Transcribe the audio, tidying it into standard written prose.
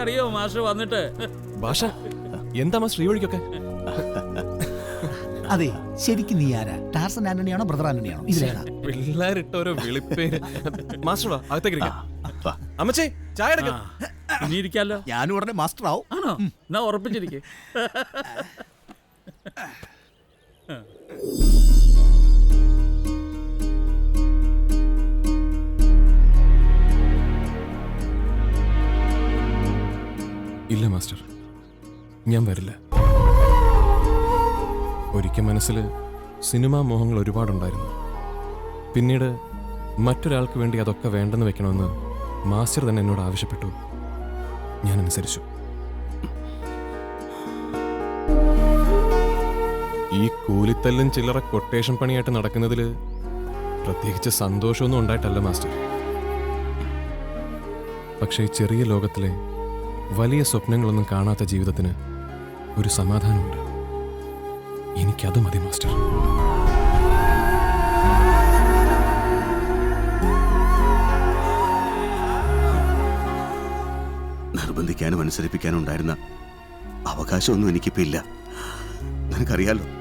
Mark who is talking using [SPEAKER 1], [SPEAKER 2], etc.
[SPEAKER 1] അറിയോ മാസ്റ്റർ വന്നിട്ട്?
[SPEAKER 2] ഭാഷ എന്താ ശ്രീവഴിക്കൊക്കെ?
[SPEAKER 3] അതെ, ശരിക്കും നീ ആരാ? Tarzan ആന്റണിയാണോ brother ആന്റണിയാണോ? ഇതിലേതാ?
[SPEAKER 2] പിള്ളേരിട്ട ഓരോ വിളിപ്പേര്. മാസ്റ്റർ വാ, അകത്തേക്ക് ഇരിക്കാം. അമ്മച്ചേ ചായ എടുക്കാം.
[SPEAKER 1] ഇനി ഇരിക്കാലോ?
[SPEAKER 3] ഞാനും ഉടനെ മാസ്റ്റർ ആവും.
[SPEAKER 1] ആണോ? എന്നാ ഉറപ്പിച്ചിരിക്കെ.
[SPEAKER 2] ഇല്ല മാസ്റ്റർ, ഞാൻ വരില്ല. ഒരിക്കൽ മനസ്സിൽ സിനിമാ മോഹങ്ങൾ ഒരുപാടുണ്ടായിരുന്നു. പിന്നീട് മറ്റൊരാൾക്ക് വേണ്ടി അതൊക്കെ വേണ്ടെന്ന് വെക്കണമെന്ന് മാസ്റ്റർ തന്നെ എന്നോട് ആവശ്യപ്പെട്ടു. ഞാൻ അനുസരിച്ചു. ഈ കൂലിത്തല്ലും ചില്ലറ കൊട്ടേഷൻ പണിയായിട്ട് നടക്കുന്നതിൽ പ്രത്യേകിച്ച് സന്തോഷമൊന്നും ഉണ്ടായിട്ടല്ല മാസ്റ്റർ. പക്ഷേ ഈ ചെറിയ ലോകത്തിലെ വലിയ സ്വപ്നങ്ങളൊന്നും കാണാത്ത ജീവിതത്തിന് ഒരു സമാധാനമുണ്ട്. എനിക്കത് മതി മാസ്റ്റർ.
[SPEAKER 4] നിർബന്ധിക്കാനും അനുസരിപ്പിക്കാനും ഉണ്ടായിരുന്ന അവകാശമൊന്നും എനിക്കിപ്പോ ഇല്ല. നിനക്കറിയാലോ,